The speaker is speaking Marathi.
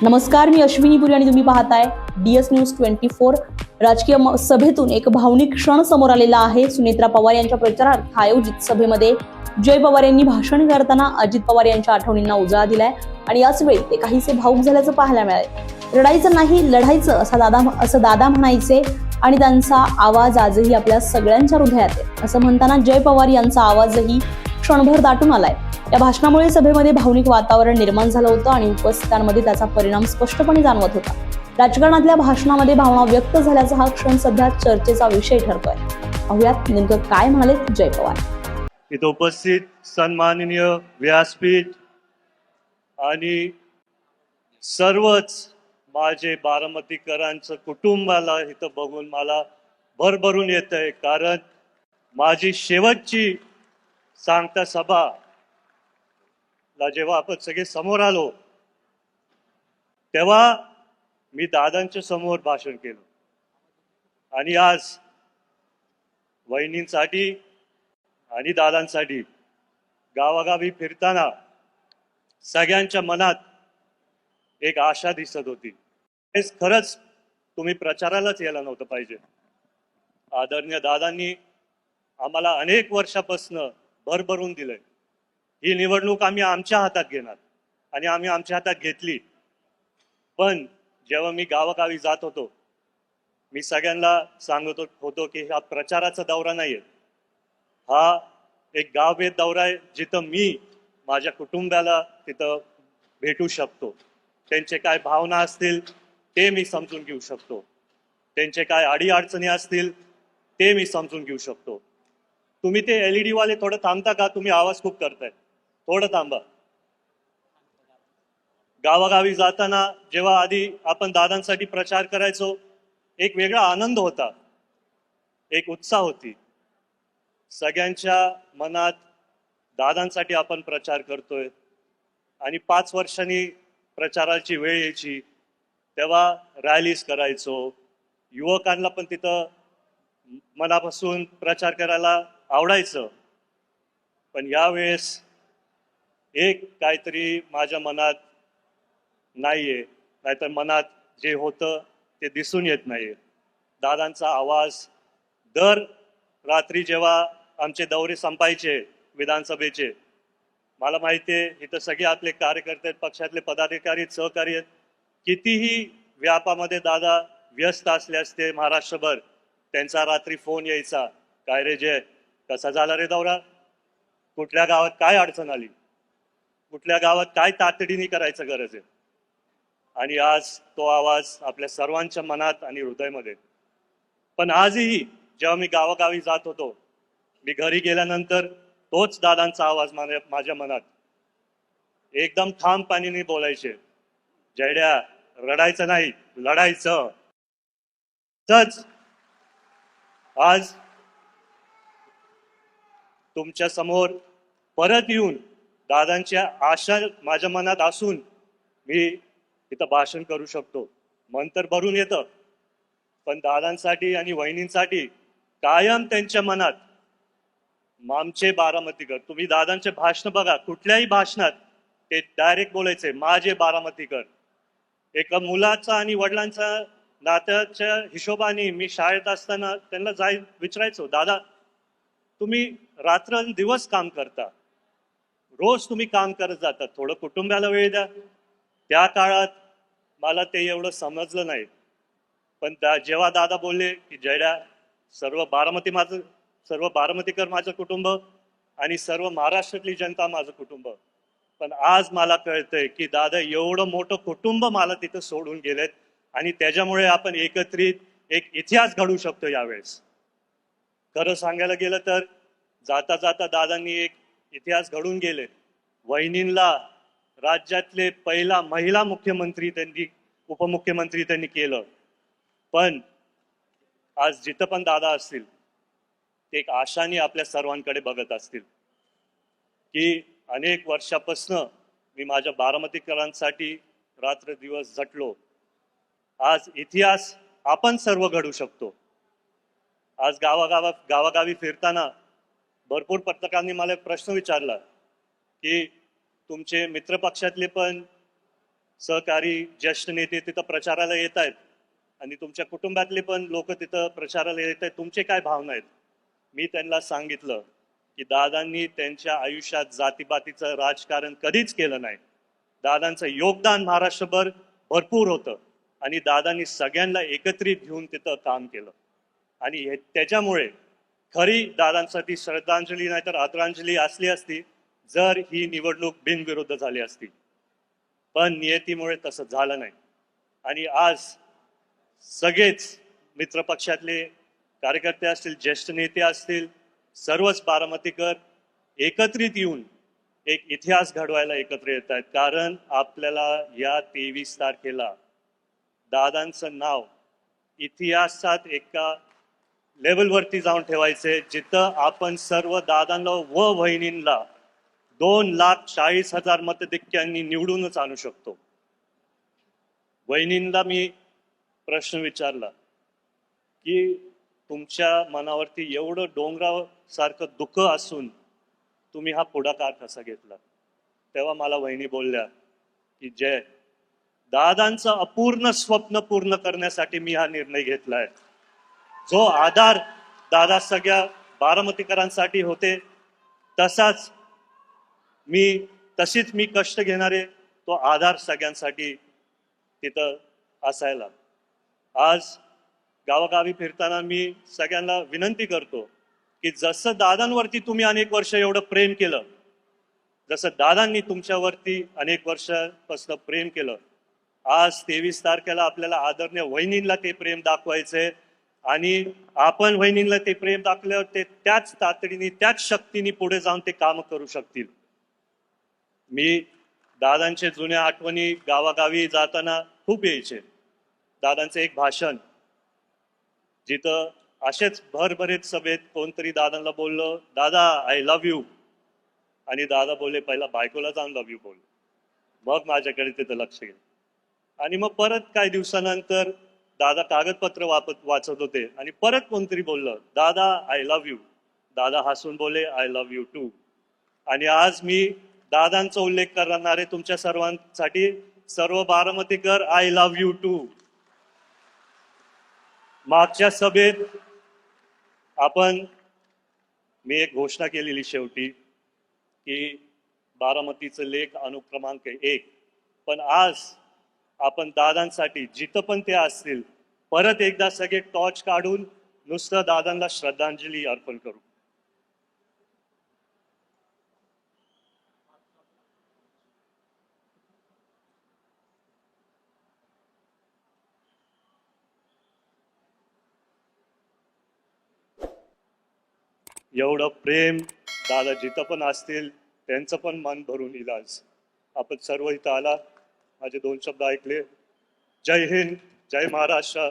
नमस्कार, मी अश्विनी पुरी आणि तुम्ही पाहताय DS न्यूज 24। राजकीय सभेतून एक भावनिक क्षण समोर आलेला आहे। सुनेत्रा पवार यांच्या प्रचारार्थ आयोजित सभेमध्ये जय पवार यांनी भाषण करताना अजित पवार यांच्या आठवणींना उजाळा दिलाय आणि याच वेळी ते काहीसे भावुक झाल्याचं पाहायला मिळाले। रडायचं नाही, लढायचं असं दादा म्हणायचे आणि त्यांचा आवाज आजही आपल्या सगळ्यांच्या हृदयात आहे। असं म्हणताना जय पवार यांचा आवाजही क्षणभर दाटून आलाय। या भाषणामुळे सभेमध्ये भावनिक वातावरण निर्माण झालं होतं आणि उपस्थितांमध्ये त्याचा परिणाम स्पष्टपणे जाणवत होता। राजकारणातल्या भाषणामध्ये भावना व्यक्त झाल्याचा हा क्षण सध्या चर्चेचा विषय ठरतोय। पाहुयात नेमकं काय म्हणाले जय पवार। इथं उपस्थित सन्माननीय व्यासपीठ आणि सर्वच माझे बारामतीकरांचं कुटुंबाला इथं बघून मला भरभरून येतंय, कारण माझी शेवटची सांगता सभा ला जेव्हा आपण सगळे समोर आलो तेव्हा मी दादांच्या समोर भाषण केलं आणि आज वहिनींसाठी आणि दादांसाठी गावागावी फिरताना सगळ्यांच्या मनात एक आशा दिसत होती। खरंच तुम्ही प्रचारालाच यायला नव्हतं पाहिजे। आदरणीय दादांनी आम्हाला अनेक वर्षापासून भरभरून दिलंय। ही निवडणूक आम्ही आमच्या हातात घेणार आणि आम्ही आमच्या हातात घेतली। पण जेव्हा मी गावागावी जात होतो मी सगळ्यांना सांगत होतो की हा प्रचाराचा दौरा नाहीये, हा एक गावभेद दौरा आहे, जिथं मी माझ्या कुटुंबाला तिथं भेटू शकतो। त्यांचे काय भावना असतील ते मी समजून घेऊ शकतो, त्यांचे काय अडीअडचणी असतील ते मी समजून घेऊ शकतो। तुम्ही ते LED वाले थोडं थांबता का? तुम्ही आवाज खूप करताय, थोडं थांबा। गावागावी जाताना जेव्हा आधी आपण दादांसाठी प्रचार करायचो एक वेगळा आनंद होता, एक उत्साह होती। सगळ्यांच्या मनात दादांसाठी आपण प्रचार करतोय आणि 5 वर्षांनी प्रचाराची वेळ यायची तेव्हा रॅलीज करायचो। युवकांना पण तिथं मनापासून प्रचार करायला आवडायचं। पण यावेळेस एक काहीतरी माझ्या मनात नाहीये, नाहीतर मनात जे होतं ते दिसून येत नाहीये। दादांचा आवाज दर रात्री जेव्हा आमचे दौरे संपायचे विधानसभेचे, मला माहिती आहे इथं सगळे आपले कार्यकर्ते, पक्षातले पदाधिकारी, सहकारी आहेत, कितीही व्यापामध्ये दादा व्यस्त असले असते महाराष्ट्रभर, त्यांचा रात्री फोन यायचा, काय रे जय, कसा झाला रे दौरा, कुठल्या गावात काय अडचण आली, कुठल्या गावात काय तातडीने करायचं गरज आहे। आणि आज तो आवाज आपल्या सर्वांच्या मनात आणि हृदयामध्ये। पण आजही जेव्हा मी गावागावी जात होतो, मी घरी गेल्यानंतर तोच दादांचा आवाज माझ्या मनात एकदम ठामपणाने बोलायचे, जयड्या रडायचं नाही, लढायचं। तच आज तुमच्या समोर परत येऊन दादांच्या आशा माझ्या मनात असून मी इथं भाषण करू शकतो। मन तर भरून येतं, पण दादांसाठी आणि वहिनींसाठी कायम त्यांच्या मनात आमचे बारामतीकर। तुम्ही दादांचे भाषण बघा, कुठल्याही भाषणात ते डायरेक्ट बोलायचे माझे बारामतीकर। एका मुलाचा आणि वडिलांचा नात्याच्या हिशोबाने मी शाळेत असताना त्यांना विचारायचो, दादा तुम्ही रात्र दिवस काम करता, रोज तुम्ही काम करत जातात, थोडं कुटुंबाला वेळ द्या। त्या काळात मला ते एवढं समजलं नाही, पण जेव्हा दादा बोलले की जयड्या सर्व बारामतीकर माझं कुटुंब आणि सर्व महाराष्ट्रातली जनता माझं कुटुंब, पण आज मला कळतंय की दादा एवढं मोठं कुटुंब मला तिथं सोडून गेलेत आणि त्याच्यामुळे आपण एकत्रित एक इतिहास घडवू शकतो यावेळेस। खरं सांगायला गेलं तर जाता जाता दादांनी एक इतिहास घडून गेले। वहिनींना राज्यातले पहिला महिला मुख्यमंत्री उपमुख्यमंत्री त्यांनी केलं। पण आज जिथं पण दादा असतील ते एक आशाने आपल्या सर्वांकडे बघत असतील की अनेक वर्षापासून मी माझ्या बारामतीकरांसाठी रात्र दिवस झटलो, आज इतिहास आपण सर्व घडू शकतो। आज गावागावी फिरताना भरपूर पत्रकारांनी मला प्रश्न विचारला की तुमचे मित्रपक्षातले पण सहकारी ज्येष्ठ नेते तिथं प्रचाराला येत आहेत आणि तुमच्या कुटुंबातले पण लोक तिथं प्रचाराला येत आहेत. तुमचे काय भावना आहेत? मी त्यांना सांगितलं की दादांनी त्यांच्या आयुष्यात जातीपातीचं राजकारण कधीच केलं नाही. दादांचं योगदान महाराष्ट्रभर भरपूर होतं आणि दादांनी सगळ्यांना एकत्रित घेऊन तिथं काम केलं आणि त्याच्यामुळे खरी दादांसाठी श्रद्धांजली नाही तर आदरांजली असली असती जर ही निवडणूक बिनविरुद्ध झाली असती. पण नियतीमुळे तसं झालं नाही आणि आज सगळेच मित्रपक्षातले कार्यकर्ते असतील, ज्येष्ठ नेते असतील, सर्वच बारामतीकर एकत्रित येऊन एक इतिहास घडवायला एकत्र येत आहेत. कारण आपल्याला या 23 तारखेला दादांचं नाव इतिहासात एका लेवलवरती जाऊन ठेवायचे जिथं आपण सर्व दादांना व वहिनींना 2,40,000 मतधिक्यांनी निवडूनच आणू शकतो. वहिनींना मी प्रश्न विचारला की तुमच्या मनावरती एवढं डोंगरासारखं दुःख असून तुम्ही हा पुढाकार कसा घेतला? तेव्हा मला वहिनी बोलल्या की जय, दादांचं अपूर्ण स्वप्न पूर्ण करण्यासाठी मी हा निर्णय घेतलाय. जो आधार दादा सगळ्या बारामतीकरांसाठी होते तशीच मी कष्ट घेणारे तो आधार सगळ्यांसाठी तिथं असायला. आज गावागावी फिरताना मी सगळ्यांना विनंती करतो की जसं दादांवरती तुम्ही अनेक वर्ष एवढं प्रेम केलं, जसं दादांनी तुमच्यावरती अनेक वर्षापासून प्रेम केलं, आज 23 तारखेला आपल्याला आदरणीय वहिनींना ते प्रेम दाखवायचंय आणि आपण वहिनींना ते प्रेम दाखल्यावर ते त्याच तातडीने त्याच शक्तीने पुढे जाऊन ते काम करू शकतील. मी दादांचे जुन्या आठवणी गावागावी जाताना खूप यायचे. दादांचं एक भाषण जिथं असेच भरभरीत सभेत कोणतरी दादांना बोललो, दादा आय लव्ह यू, आणि दादा बोलले पहिला बायकोला जाऊन लव्ह यू बोल. मग माझ्याकडे तिथं लक्ष गेलं आणि मग परत काही दिवसानंतर दादा कागदपत्र वाचत होते आणि परत कोणतरी बोललं, दादा आय लव्ह यू. दादा हसून बोले आय लव्ह यू टू. आणि आज मी दादांचा उल्लेख करणारे तुमच्या सर्वांसाठी सर्व बारामतीकर आय लव्ह यू टू. मागच्या सभेत मी एक घोषणा केलेली शेवटी की बारामतीचं लेख अनुक्रमांक 1, पण आज आपण दादांसाठी जिथं पण ते असतील परत एकदा सगळे टॉर्च काढून नुसतं दादांना श्रद्धांजली अर्पण करू. एवढं प्रेम दादा जिथं पण असतील त्यांचं पण मन भरून येईल. आज आपण सर्व इथं आला, माझे 2 शब्द ऐकले. जय हिंद, जय महाराष्ट्र.